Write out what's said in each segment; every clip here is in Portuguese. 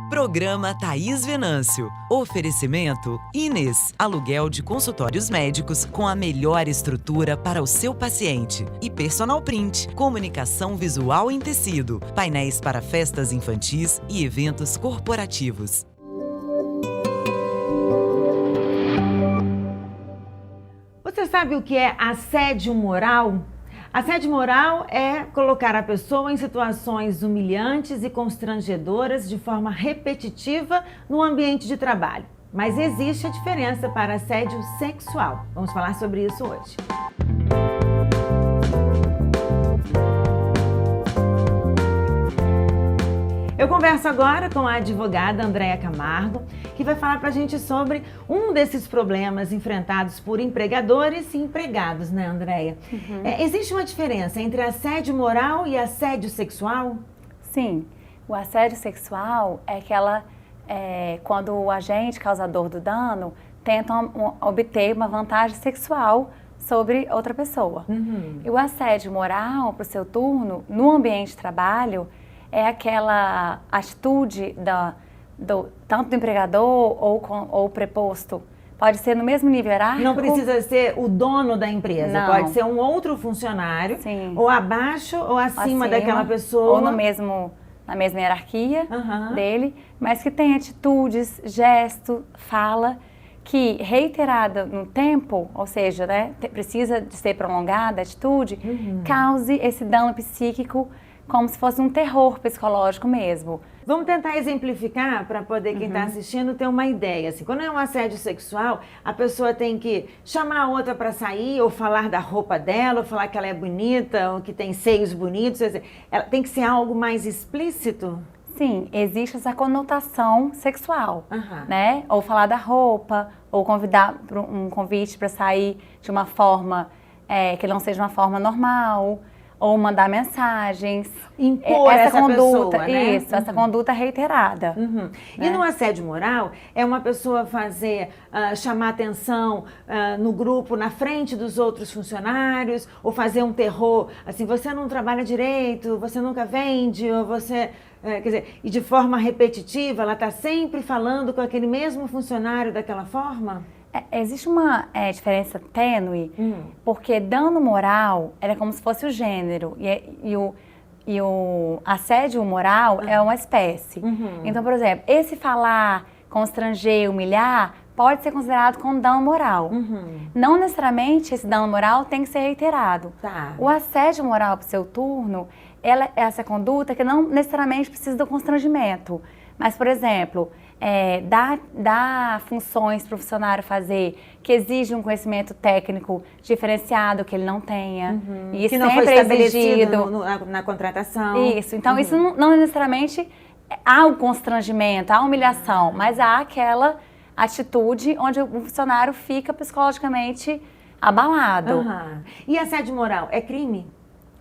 Programa Thaís Venâncio. Oferecimento Inês, aluguel de consultórios médicos com a melhor estrutura para o seu paciente. E Personal Print, comunicação visual em tecido, painéis para festas infantis e eventos corporativos. Você sabe o que é assédio moral? Assédio moral é colocar a pessoa em situações humilhantes e constrangedoras de forma repetitiva no ambiente de trabalho. Mas existe a diferença para assédio sexual. Vamos falar sobre isso hoje. Eu converso agora com a advogada Andréa Camargo, que vai falar pra gente sobre um desses problemas enfrentados por empregadores e empregados, né, Andréa? Existe uma diferença entre assédio moral e assédio sexual? Sim, o assédio sexual é quando o agente causador do dano tenta obter uma vantagem sexual sobre outra pessoa. E o assédio moral, para o seu turno, no ambiente de trabalho, é aquela atitude tanto do empregador ou preposto. Pode ser no mesmo nível hierárquico. Não precisa ser o dono da empresa. Não. Pode ser um outro funcionário, Sim. ou abaixo ou acima daquela pessoa. Ou na mesma hierarquia dele, mas que tem atitudes, gesto, fala, que reiterada no tempo, ou seja, né, precisa de ser prolongada a atitude, cause esse dano psíquico como se fosse um terror psicológico mesmo. Vamos tentar exemplificar para poder quem está assistindo ter uma ideia. Assim, quando é um assédio sexual, a pessoa tem que chamar a outra para sair, ou falar da roupa dela, ou falar que ela é bonita, ou que tem seios bonitos. Ela tem que ser algo mais explícito? Sim, existe essa conotação sexual, né? Ou falar da roupa, ou convidar para um convite para sair de uma forma que não seja uma forma normal, ou mandar mensagens. Impor essa conduta, pessoa, né? Isso, essa conduta reiterada. Né? E no assédio moral, é uma pessoa chamar atenção no grupo, na frente dos outros funcionários, ou fazer um terror, assim, você não trabalha direito, você nunca vende, ou você... quer dizer, e de forma repetitiva, ela está sempre falando com aquele mesmo funcionário daquela forma? Existe uma diferença tênue, porque dano moral é como se fosse o gênero e o assédio moral é uma espécie. Então, por exemplo, esse falar, constranger, humilhar, pode ser considerado como dano moral. Não necessariamente esse dano moral tem que ser reiterado. Tá. O assédio moral para o seu turno, ela é essa conduta que não necessariamente precisa do constrangimento. Mas, por exemplo, dar funções para o funcionário fazer que exige um conhecimento técnico diferenciado que ele não tenha. E que não foi estabelecido na contratação. Isso. Então, isso não necessariamente há o constrangimento, há a humilhação, mas há aquela atitude onde o funcionário fica psicologicamente abalado. E assédio moral é crime?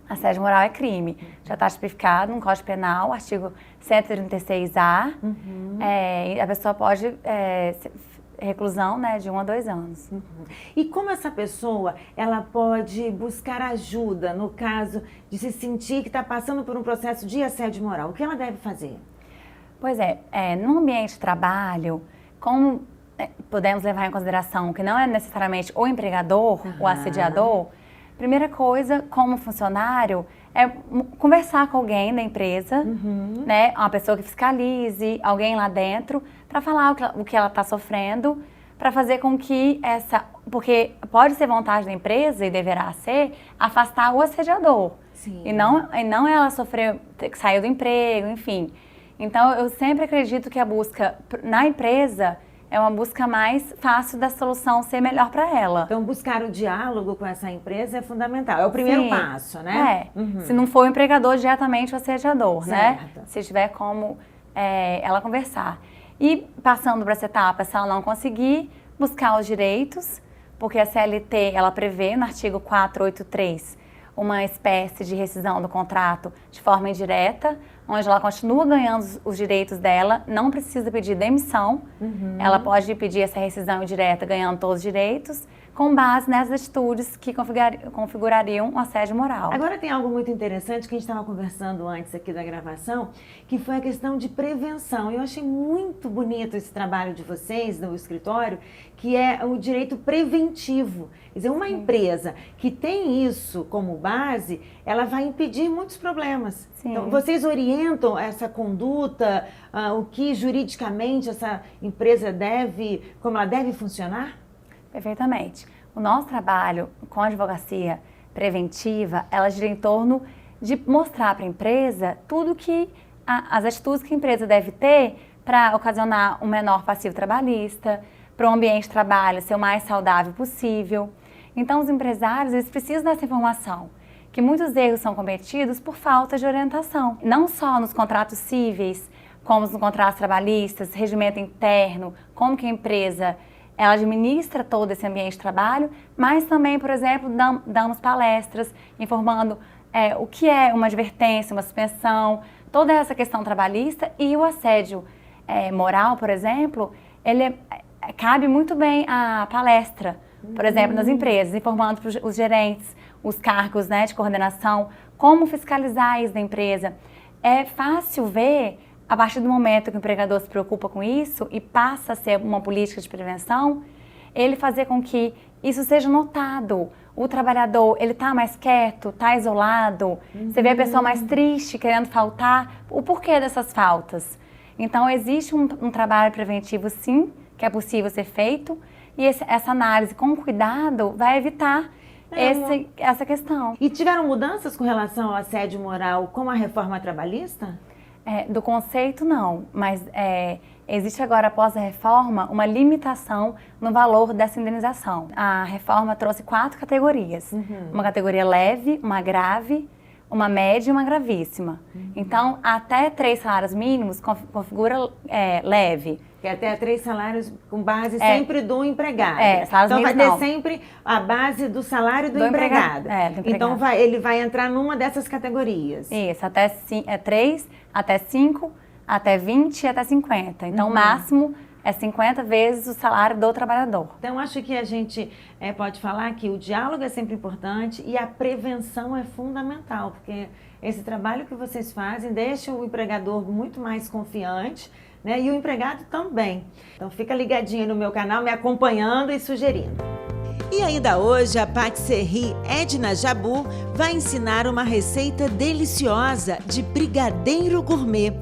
Assédio moral é crime. Já está tipificado no Código Penal, artigo 136A. A pessoa pode reclusão, né, de 1 a 2 anos. E como essa pessoa ela pode buscar ajuda no caso de se sentir que está passando por um processo de assédio moral? O que ela deve fazer? Pois no ambiente de trabalho, como podemos levar em consideração que não é necessariamente o empregador, o assediador, primeira coisa, como funcionário, é conversar com alguém da empresa, né, uma pessoa que fiscalize, alguém lá dentro, para falar o que ela está sofrendo, para fazer com que porque pode ser vontade da empresa, e deverá ser, afastar o assediador. Sim. E não ela saiu do emprego, enfim. Então, eu sempre acredito que a busca na empresa é uma busca mais fácil da solução ser melhor para ela. Então, buscar o diálogo com essa empresa é fundamental. É o primeiro passo, né? Se não for o empregador, diretamente o assediador, né? Certo. Se tiver como ela conversar. E passando para essa etapa, se ela não conseguir, buscar os direitos, porque a CLT, ela prevê no artigo 483 uma espécie de rescisão do contrato de forma indireta, onde ela continua ganhando os direitos dela, não precisa pedir demissão, ela pode pedir essa rescisão indireta ganhando todos os direitos, com base nessas atitudes que configurariam um assédio moral. Agora tem algo muito interessante que a gente estava conversando antes aqui da gravação, que foi a questão de prevenção. Eu achei muito bonito esse trabalho de vocês no escritório, que é o direito preventivo. Quer dizer, uma empresa que tem isso como base, ela vai impedir muitos problemas. Sim. Então, vocês orientam essa conduta, o que juridicamente essa empresa como ela deve funcionar? Perfeitamente. O nosso trabalho com a advocacia preventiva, ela gira em torno de mostrar para a empresa tudo que as atitudes que a empresa deve ter para ocasionar um menor passivo trabalhista, para o ambiente de trabalho ser o mais saudável possível. Então, os empresários, eles precisam dessa informação, que muitos erros são cometidos por falta de orientação, não só nos contratos cíveis, como nos contratos trabalhistas, regimento interno, como que a empresa ela administra todo esse ambiente de trabalho, mas também, por exemplo, damos palestras informando o que é uma advertência, uma suspensão, toda essa questão trabalhista. E o assédio moral, por exemplo, ele cabe muito bem à palestra, por exemplo, nas empresas, informando para os gerentes, os cargos, né, de coordenação, como fiscalizar isso da empresa. É fácil ver, a partir do momento que o empregador se preocupa com isso e passa a ser uma política de prevenção, ele fazer com que isso seja notado. O trabalhador, ele está mais quieto, está isolado, você vê a pessoa mais triste, querendo faltar, o porquê dessas faltas. Então, existe um trabalho preventivo, sim, que é possível ser feito, e essa análise com cuidado vai evitar essa questão. E tiveram mudanças com relação ao assédio moral com a reforma trabalhista? Do conceito, não, mas existe agora, após a reforma, uma limitação no valor dessa indenização. A reforma trouxe 4 categorias. Uma categoria leve, uma grave, uma média e uma gravíssima. Então, até 3 salários mínimos configura leve. Que é até 3 salários com base sempre do empregado. Então vai ter sempre a base do salário do empregado. Do empregado. Então ele vai entrar numa dessas categorias. Isso, até 3, até 5, até 20 e até 50. Então o máximo é 50 vezes o salário do trabalhador. Então acho que a gente pode falar que o diálogo é sempre importante e a prevenção é fundamental, porque esse trabalho que vocês fazem deixa o empregador muito mais confiante, né? E o empregado também. Então fica ligadinho no meu canal, me acompanhando e sugerindo. E ainda hoje a Patisserie Edna Jabu vai ensinar uma receita deliciosa de brigadeiro gourmet.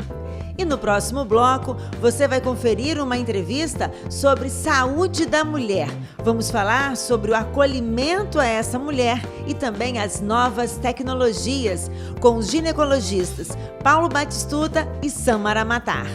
E no próximo bloco você vai conferir uma entrevista sobre saúde da mulher. Vamos falar sobre o acolhimento a essa mulher e também as novas tecnologias com os ginecologistas Paulo Batistuta e Samara Matar.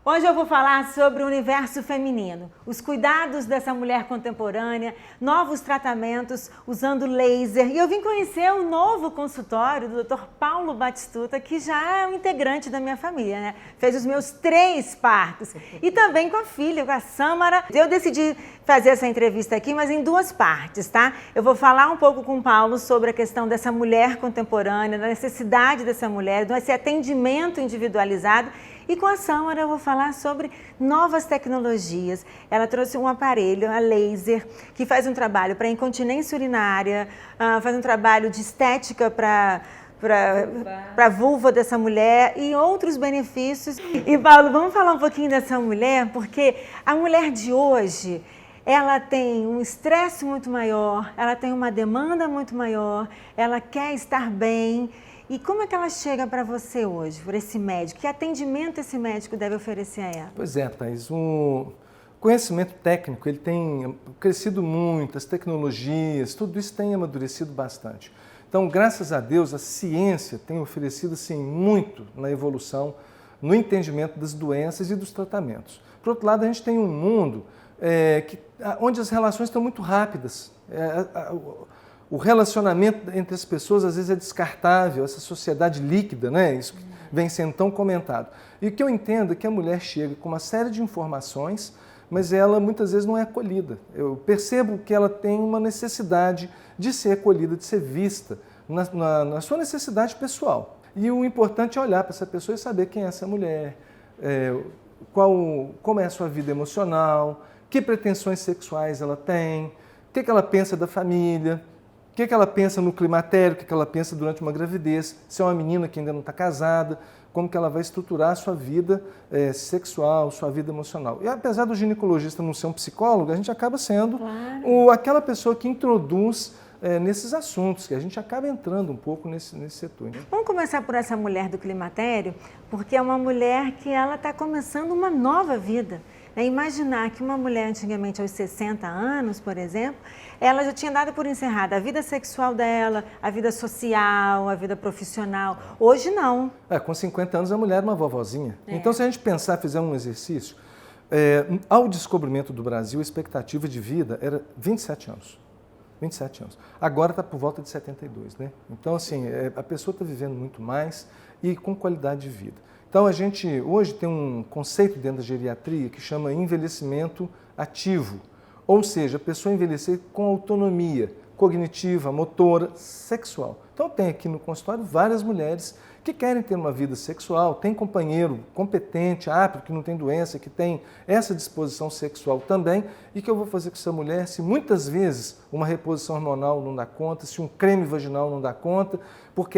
Hoje eu vou falar sobre o universo feminino, os cuidados dessa mulher contemporânea, novos tratamentos usando laser. E eu vim conhecer o novo consultório do Dr. Paulo Batistuta, que já é um integrante da minha família, né? Fez os meus 3 partos. E também com a filha, com a Samara. Eu decidi fazer essa entrevista aqui, mas em 2 partes, tá? Eu vou falar um pouco com o Paulo sobre a questão dessa mulher contemporânea, da necessidade dessa mulher, desse atendimento individualizado. E com a Samara eu vou falar sobre novas tecnologias. Ela trouxe um aparelho, a laser, que faz um trabalho para incontinência urinária, faz um trabalho de estética para a vulva dessa mulher e outros benefícios. E Paulo, vamos falar um pouquinho dessa mulher, porque a mulher de hoje, ela tem um estresse muito maior, ela tem uma demanda muito maior, ela quer estar bem. E como é que ela chega para você hoje, por esse médico? Que atendimento esse médico deve oferecer a ela? Pois é, Thaís, o conhecimento técnico ele tem crescido muito, as tecnologias, tudo isso tem amadurecido bastante. Então, graças a Deus, a ciência tem oferecido assim, muito na evolução, no entendimento das doenças e dos tratamentos. Por outro lado, a gente tem um mundo onde as relações estão muito rápidas. O relacionamento entre as pessoas às vezes é descartável, essa sociedade líquida, né? Isso vem sendo tão comentado. E o que eu entendo é que a mulher chega com uma série de informações, mas ela muitas vezes não é acolhida. Eu percebo que ela tem uma necessidade de ser acolhida, de ser vista na sua necessidade pessoal. E o importante é olhar para essa pessoa e saber quem é essa mulher, como é a sua vida emocional, que pretensões sexuais ela tem, o que ela pensa da família, o que ela pensa no climatério, o que ela pensa durante uma gravidez, se é uma menina que ainda não está casada, como que ela vai estruturar a sua vida sexual, sua vida emocional. E apesar do ginecologista não ser um psicólogo, a gente acaba sendo aquela pessoa que introduz nesses assuntos, que a gente acaba entrando um pouco nesse setor. Né? Vamos começar por essa mulher do climatério, porque é uma mulher que ela está começando uma nova vida. Imaginar que uma mulher antigamente aos 60 anos, por exemplo, ela já tinha dado por encerrada a vida sexual dela, a vida social, a vida profissional. Hoje não. Com 50 anos a mulher era uma vovozinha. Então se a gente pensar, fizer um exercício, ao descobrimento do Brasil a expectativa de vida era 27 anos. 27 anos. Agora está por volta de 72, né? Então assim, a pessoa está vivendo muito mais e com qualidade de vida. Então, a gente hoje tem um conceito dentro da geriatria que chama envelhecimento ativo, ou seja, a pessoa envelhecer com autonomia cognitiva, motora, sexual. Então, tem aqui no consultório várias mulheres que querem ter uma vida sexual, tem companheiro competente, apto, que não tem doença, que tem essa disposição sexual também, e que eu vou fazer com essa mulher se muitas vezes uma reposição hormonal não dá conta, se um creme vaginal não dá conta, porque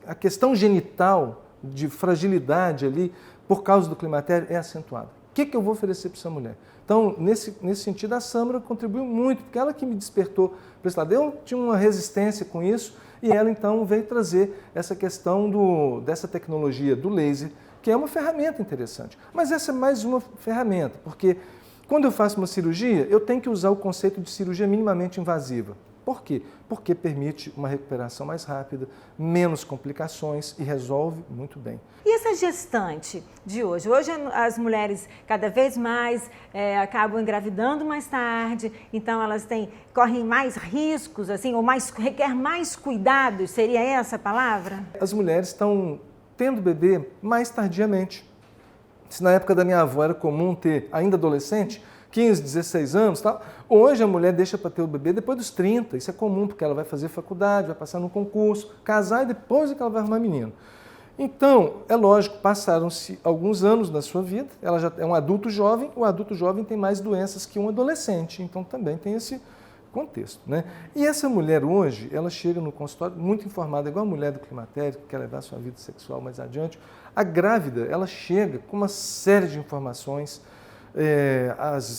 a questão genital de fragilidade ali, por causa do climatério, é acentuada. O que eu vou oferecer para essa mulher? Então, nesse sentido, a Samra contribuiu muito, porque ela que me despertou para esse lado. Eu tinha uma resistência com isso e ela, então, veio trazer essa questão dessa tecnologia do laser, que é uma ferramenta interessante. Mas essa é mais uma ferramenta, porque quando eu faço uma cirurgia, eu tenho que usar o conceito de cirurgia minimamente invasiva. Por quê? Porque permite uma recuperação mais rápida, menos complicações e resolve muito bem. E essa gestante de hoje? Hoje as mulheres cada vez mais acabam engravidando mais tarde, então elas correm mais riscos, assim, ou requer mais cuidados, seria essa a palavra? As mulheres estão tendo bebê mais tardiamente. Se na época da minha avó era comum ter, ainda adolescente, 15, 16 anos, tal. Hoje a mulher deixa para ter o bebê depois dos 30, isso é comum, porque ela vai fazer faculdade, vai passar num concurso, casar e depois é que ela vai arrumar menino. Então, é lógico, passaram-se alguns anos na sua vida, ela já é um adulto jovem, o adulto jovem tem mais doenças que um adolescente, então também tem esse contexto, né? E essa mulher hoje, ela chega no consultório muito informada, igual a mulher do climatério, que quer levar a sua vida sexual mais adiante. A grávida, ela chega com uma série de informações.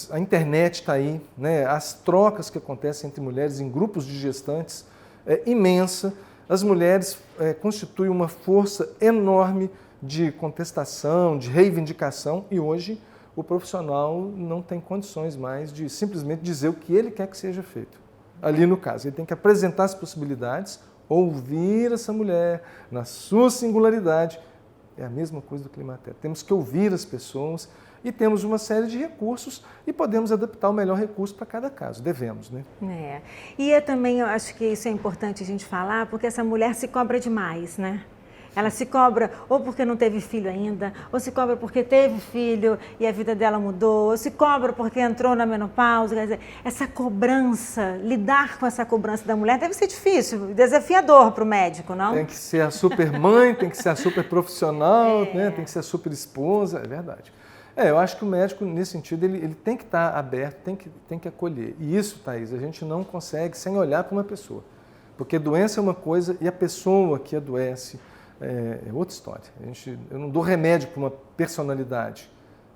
A internet está aí, né? As trocas que acontecem entre mulheres em grupos de gestantes é imensa. As mulheres constituem uma força enorme de contestação, de reivindicação, e hoje o profissional não tem condições mais de simplesmente dizer o que ele quer que seja feito. Ali no caso, ele tem que apresentar as possibilidades, ouvir essa mulher na sua singularidade. É a mesma coisa do climatério. Temos que ouvir as pessoas e temos uma série de recursos e podemos adaptar o melhor recurso para cada caso. Devemos, né? E também, eu acho que isso é importante a gente falar, porque essa mulher se cobra demais, né? Ela se cobra ou porque não teve filho ainda, ou se cobra porque teve filho e a vida dela mudou, ou se cobra porque entrou na menopausa. Quer dizer, essa cobrança, lidar com essa cobrança da mulher deve ser difícil, desafiador para o médico, não? Tem que ser a super mãe, tem que ser a super profissional, né? Tem que ser a super esposa, é verdade. Eu acho que o médico, nesse sentido, ele tem que estar aberto, tem que acolher. E isso, Thaís, a gente não consegue sem olhar para uma pessoa. Porque doença é uma coisa e a pessoa que adoece é outra história. Eu não dou remédio para uma personalidade,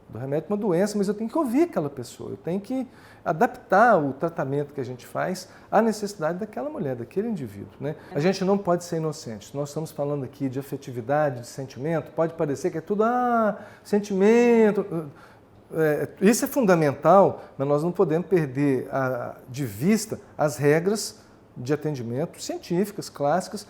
dou remédio para uma doença, mas eu tenho que ouvir aquela pessoa, eu tenho que adaptar o tratamento que a gente faz à necessidade daquela mulher, daquele indivíduo, né? A gente não pode ser inocente. Nós estamos falando aqui de afetividade, de sentimento, pode parecer que é tudo, sentimento. Isso é fundamental, mas nós não podemos perder de vista as regras de atendimento científicas, clássicas,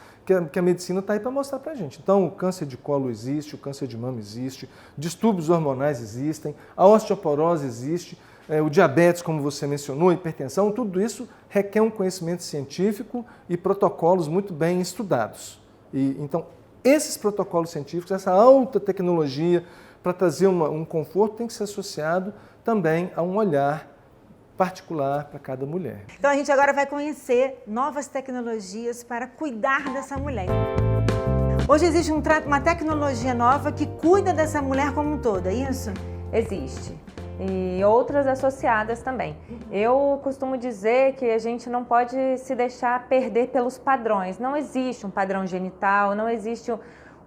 que a medicina está aí para mostrar para a gente. Então, o câncer de colo existe, o câncer de mama existe, distúrbios hormonais existem, a osteoporose existe, o diabetes, como você mencionou, a hipertensão, tudo isso requer um conhecimento científico e protocolos muito bem estudados. Então, esses protocolos científicos, essa alta tecnologia para trazer um conforto tem que ser associado também a um olhar particular para cada mulher. Então a gente agora vai conhecer novas tecnologias para cuidar dessa mulher. Hoje existe uma tecnologia nova que cuida dessa mulher como um todo, é isso? Existe. E outras associadas também. Eu costumo dizer que a gente não pode se deixar perder pelos padrões. Não existe um padrão genital, não existe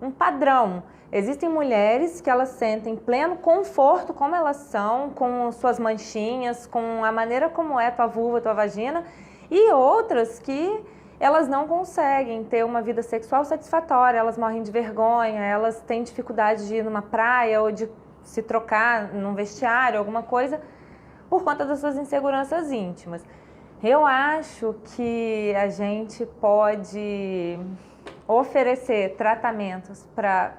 um padrão. Existem mulheres que elas sentem pleno conforto como elas são, com suas manchinhas, com a maneira como é tua vulva, tua vagina, e outras que elas não conseguem ter uma vida sexual satisfatória, elas morrem de vergonha, elas têm dificuldade de ir numa praia ou de se trocar num vestiário, alguma coisa, por conta das suas inseguranças íntimas. Eu acho que a gente pode oferecer tratamentos para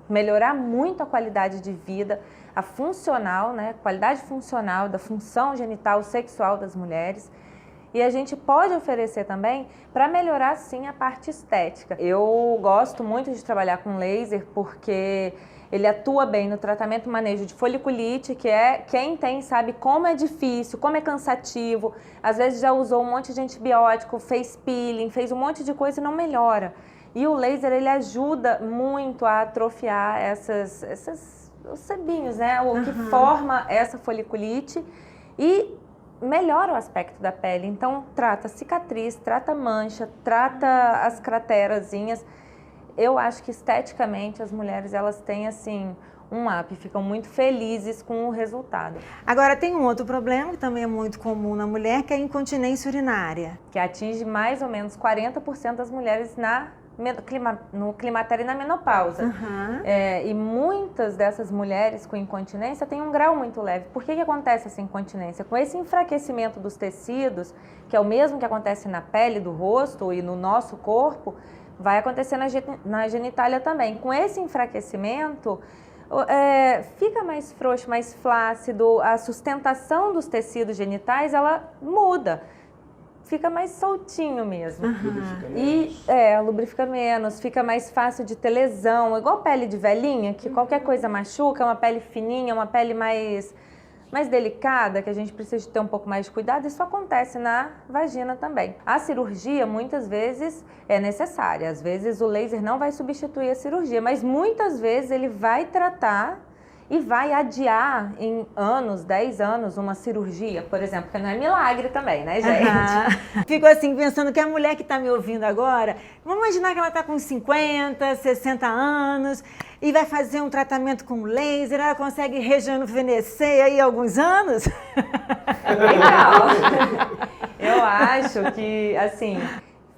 melhorar muito a qualidade de vida, a funcional, né, qualidade funcional da função genital sexual das mulheres. E a gente pode oferecer também para melhorar, sim, a parte estética. Eu gosto muito de trabalhar com laser porque ele atua bem no tratamento e manejo de foliculite, que é quem tem sabe como é difícil, como é cansativo. Às vezes já usou um monte de antibiótico, fez peeling, fez um monte de coisa e não melhora. E o laser, ele ajuda muito a atrofiar os sebinhos, né? O que forma essa foliculite e melhora o aspecto da pele. Então, trata cicatriz, trata mancha, trata as craterazinhas. Eu acho que esteticamente as mulheres, elas têm assim um up, ficam muito felizes com o resultado. Agora tem um outro problema que também é muito comum na mulher, que é a incontinência urinária. Que atinge mais ou menos 40% das mulheres no climatério e na menopausa. E muitas dessas mulheres com incontinência têm um grau muito leve. Por que acontece essa incontinência? Com esse enfraquecimento dos tecidos, que é o mesmo que acontece na pele do rosto e no nosso corpo, vai acontecer na genitália também. Com esse enfraquecimento, fica mais frouxo, mais flácido, a sustentação dos tecidos genitais, ela muda. Fica mais soltinho mesmo. Lubrifica menos. Lubrifica menos, fica mais fácil de ter lesão. Igual pele de velhinha, que qualquer coisa machuca, uma pele fininha, uma pele mais delicada, que a gente precisa ter um pouco mais de cuidado, isso acontece na vagina também. A cirurgia, muitas vezes, é necessária. Às vezes, o laser não vai substituir a cirurgia, mas muitas vezes ele vai tratar e vai adiar em anos, 10 anos, uma cirurgia, por exemplo, que não é milagre também, né, gente? Fico assim, pensando que a mulher que está me ouvindo agora, vamos imaginar que ela está com 50, 60 anos e vai fazer um tratamento com laser, ela consegue rejuvenescer aí alguns anos? Legal! Eu acho que, assim,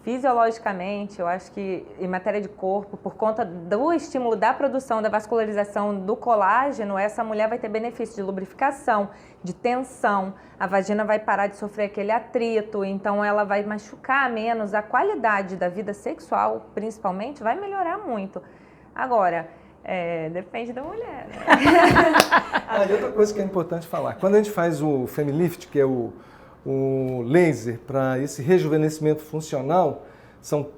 fisiologicamente, eu acho que em matéria de corpo, por conta do estímulo da produção, da vascularização do colágeno, essa mulher vai ter benefício de lubrificação, de tensão, a vagina vai parar de sofrer aquele atrito, então ela vai machucar menos, a qualidade da vida sexual, principalmente, vai melhorar muito. Agora, depende da mulher, né? E outra coisa que é importante falar, quando a gente faz o Femilift, que é o laser para esse rejuvenescimento funcional,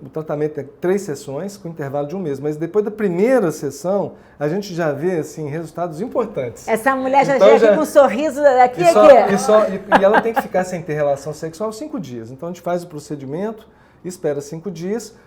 o tratamento é 3 sessões com intervalo de 1 mês, mas depois da primeira sessão a gente já vê assim, resultados importantes. Essa mulher já chega aqui com um sorriso daqui e ela tem que ficar sem ter relação sexual 5 dias. Então a gente faz o procedimento, espera 5 dias,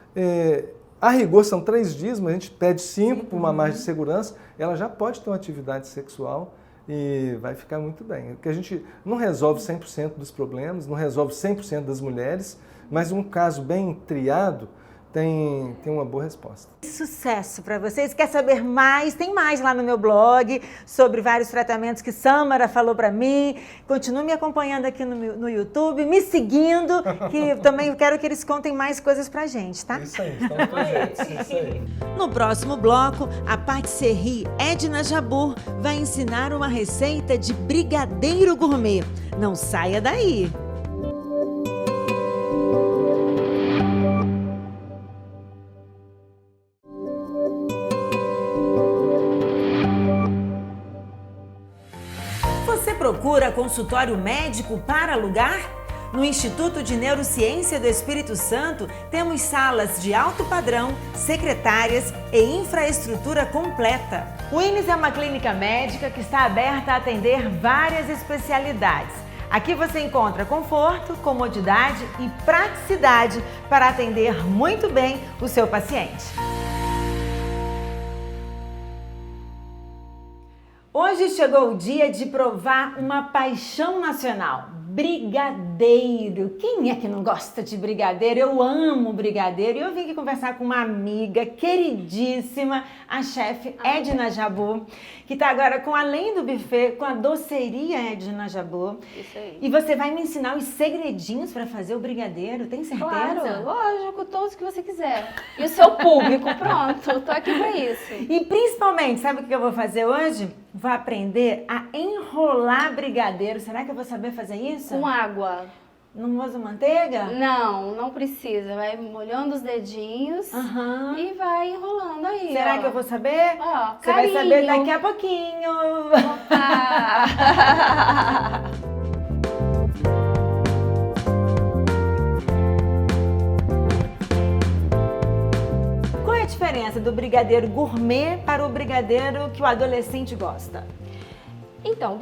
a rigor são 3 dias, mas a gente pede 5 por uma margem de segurança, ela já pode ter uma atividade sexual e vai ficar muito bem. Porque a gente não resolve 100% dos problemas, não resolve 100% das mulheres, mas um caso bem triado tem uma boa resposta. Sucesso para vocês. Quer saber mais? Tem mais lá no meu blog sobre vários tratamentos que Sâmara falou para mim. Continue me acompanhando aqui no YouTube, me seguindo, que também quero que eles contem mais coisas pra gente, tá? Isso aí, estamos presentes. Isso aí. No próximo bloco, a patisserie Edna Jabur vai ensinar uma receita de brigadeiro gourmet. Não saia daí! Você procura consultório médico para alugar? No Instituto de Neurociência do Espírito Santo, temos salas de alto padrão, secretárias e infraestrutura completa. O INES é uma clínica médica que está aberta a atender várias especialidades. Aqui você encontra conforto, comodidade e praticidade para atender muito bem o seu paciente. Hoje chegou o dia de provar uma paixão nacional, brigadeiro. Quem é que não gosta de brigadeiro? Eu amo brigadeiro e eu vim aqui conversar com uma amiga queridíssima, a chefe Edna Jabu, que está agora com Além do Buffet, com a doceria Edna Jabu. Isso aí. E você vai me ensinar os segredinhos para fazer o brigadeiro, tem certeza? Claro, lógico, todos que você quiser. E o seu público, pronto, tô aqui para isso. E principalmente, sabe o que eu vou fazer hoje? Vou aprender a enrolar brigadeiro. Será que eu vou saber fazer isso? Com água. Não usa manteiga? Não precisa. Vai molhando os dedinhos e vai enrolando aí. Será que eu vou saber? Ó, você vai saber daqui a pouquinho. Opa! Qual é a diferença do brigadeiro gourmet para o brigadeiro que o adolescente gosta? Então,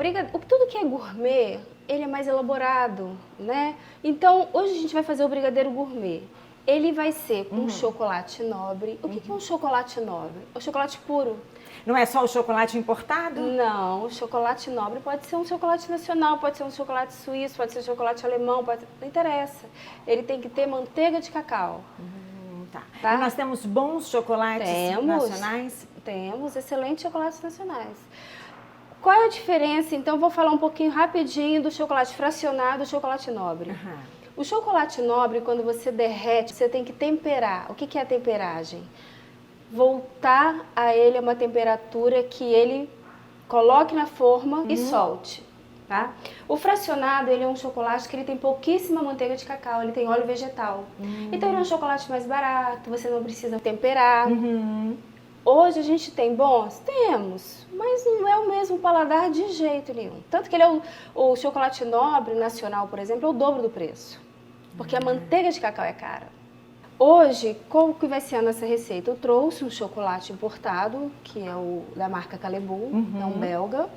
tudo que é gourmet, ele é mais elaborado, né? Então, hoje a gente vai fazer o brigadeiro gourmet. Ele vai ser com chocolate nobre. O que é um chocolate nobre? O chocolate puro. Não é só o chocolate importado? Não, o chocolate nobre pode ser um chocolate nacional, pode ser um chocolate suíço, pode ser um chocolate alemão, não interessa. Ele tem que ter manteiga de cacau. Tá. Tá? E nós temos bons chocolates nacionais? Temos excelentes chocolates nacionais. Qual é a diferença? Então, vou falar um pouquinho rapidinho do chocolate fracionado e do chocolate nobre. O chocolate nobre, quando você derrete, você tem que temperar. O que é a temperagem? Voltar a ele a uma temperatura que ele coloque na forma e solte. Tá? O fracionado, ele é um chocolate que ele tem pouquíssima manteiga de cacau, ele tem óleo vegetal. Então, ele é um chocolate mais barato, você não precisa temperar. Hoje a gente tem bons? Temos, mas não é o mesmo paladar de jeito nenhum. Tanto que ele é o chocolate nobre nacional, por exemplo, é o dobro do preço. Porque a manteiga de cacau é cara. Hoje, qual que vai ser a nossa receita? Eu trouxe um chocolate importado, que é o da marca Callebaut, é um belga.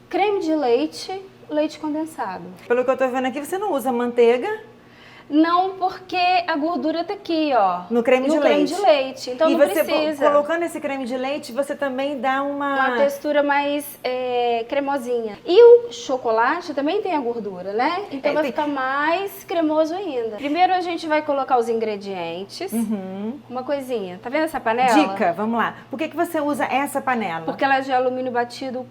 Creme de leite, leite condensado. Pelo que eu tô vendo aqui, você não usa manteiga? Não, porque a gordura tá aqui, ó. No creme de leite. Então e não você, precisa. colocando esse creme de leite, você também dá uma textura mais cremosinha. E o chocolate também tem a gordura, né? Então vai ficar mais cremoso ainda. Primeiro a gente vai colocar os ingredientes. Uma coisinha. Tá vendo essa panela? Dica, vamos lá. Por que você usa essa panela? Porque ela é de alumínio batido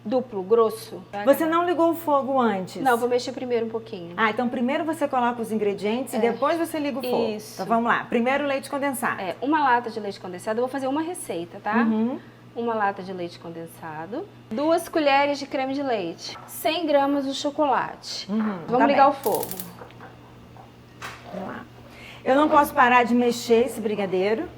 duplo, grosso. Você não ligou o fogo antes? Não, vou mexer primeiro um pouquinho. Ah, então primeiro você coloca os ingredientes e depois você liga o fogo. Isso. Então vamos lá. Primeiro leite condensado. Uma lata de leite condensado. Eu vou fazer uma receita, tá? Uma lata de leite condensado. 2 colheres de creme de leite. 100 gramas de chocolate. Vamos ligar o fogo. Vamos lá. Eu não posso parar de mexer esse brigadeiro?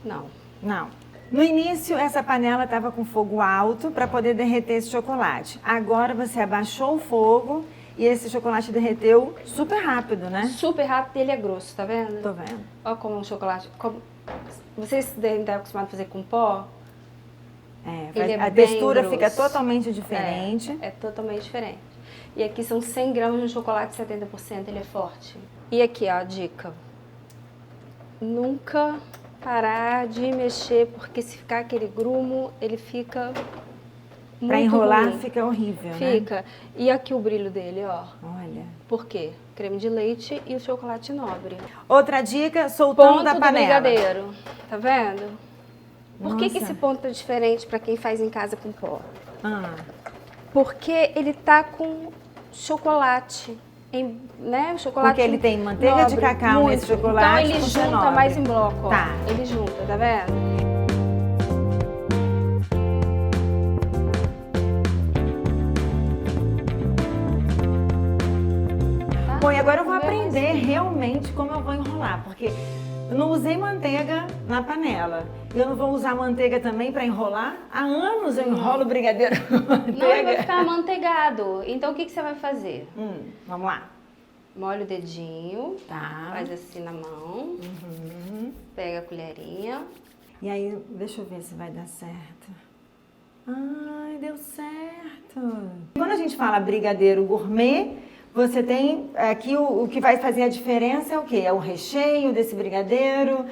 Não. Não. No início, essa panela estava com fogo alto para poder derreter esse chocolate. Agora você abaixou o fogo e esse chocolate derreteu super rápido, né? Super rápido, ele é grosso, tá vendo? Tô vendo. Olha como um chocolate... Vocês devem estar acostumados a fazer com pó? A textura fica totalmente diferente. É totalmente diferente. E aqui são 100 gramas de chocolate 70%, ele é forte. E aqui, ó, a dica. Nunca parar de mexer, porque se ficar aquele grumo, ele fica muito Pra enrolar ruim. fica horrível, Fica. né? E aqui o brilho dele, ó. Olha. Por quê? Creme de leite e o chocolate nobre. Outra dica, soltando Ponto da do panela. brigadeiro. Tá vendo? Por que Nossa. esse ponto é diferente para quem faz em casa com pó? Ah. Porque ele tá com chocolate. Né? O chocolate Porque ele tem manteiga de nobre, cacau muito. nesse chocolate. Então ele com junta nobre. mais em bloco, ó. Tá. Ele junta, tá vendo? Bom, e agora eu vou aprender realmente como eu vou enrolar, porque eu não usei manteiga na panela. Eu não vou usar manteiga também para enrolar. Há anos eu enrolo brigadeiro com manteiga. Não, ele vai ficar amanteigado. Então o que você vai fazer? Vamos lá. Molha o dedinho, Tá. faz assim na mão, pega a colherinha. E aí, deixa eu ver se vai dar certo. Ai, deu certo. Quando a gente fala brigadeiro gourmet, você tem aqui o que vai fazer a diferença é o quê? É o recheio desse brigadeiro,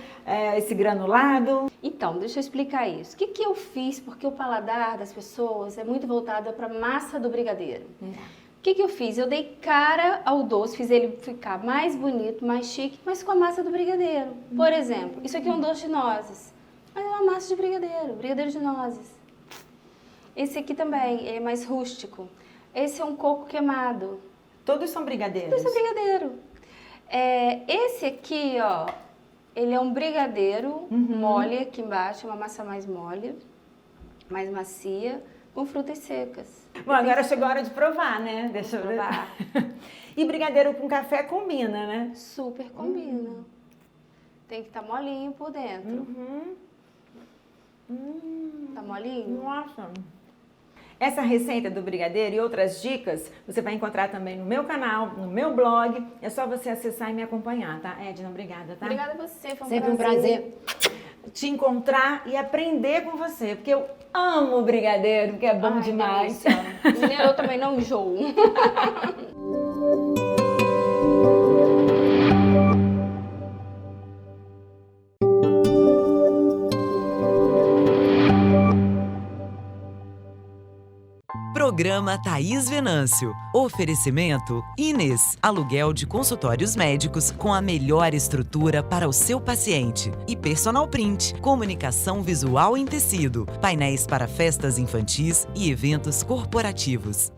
esse granulado? Então, deixa eu explicar isso. O que eu fiz? Porque o paladar das pessoas é muito voltado para a massa do brigadeiro. O que eu fiz? Eu dei cara ao doce, fiz ele ficar mais bonito, mais chique, mas com a massa do brigadeiro. Por exemplo, isso aqui é um doce de nozes, mas é uma massa de brigadeiro de nozes. Esse aqui também é mais rústico. Esse é um coco queimado. Todos são brigadeiros? Todos são brigadeiro. Esse aqui, ó, ele é um brigadeiro mole aqui embaixo, uma massa mais mole, mais macia, com frutas secas. Bom, agora chegou a hora de provar, né? Deixa eu provar. E brigadeiro com café combina, né? Super combina. Tem que estar molinho por dentro. Tá molinho? Nossa! Essa receita do brigadeiro e outras dicas você vai encontrar também no meu canal, no meu blog. É só você acessar e me acompanhar, tá? Edna, obrigada, tá? Obrigada a você, foi Sempre um prazer te encontrar e aprender com você, porque eu amo o brigadeiro, que é bom demais. Eu também não enjoo. Programa Thaís Venâncio. Oferecimento Inês. Aluguel de consultórios médicos com a melhor estrutura para o seu paciente. E Personal Print. Comunicação visual em tecido. Painéis para festas infantis e eventos corporativos.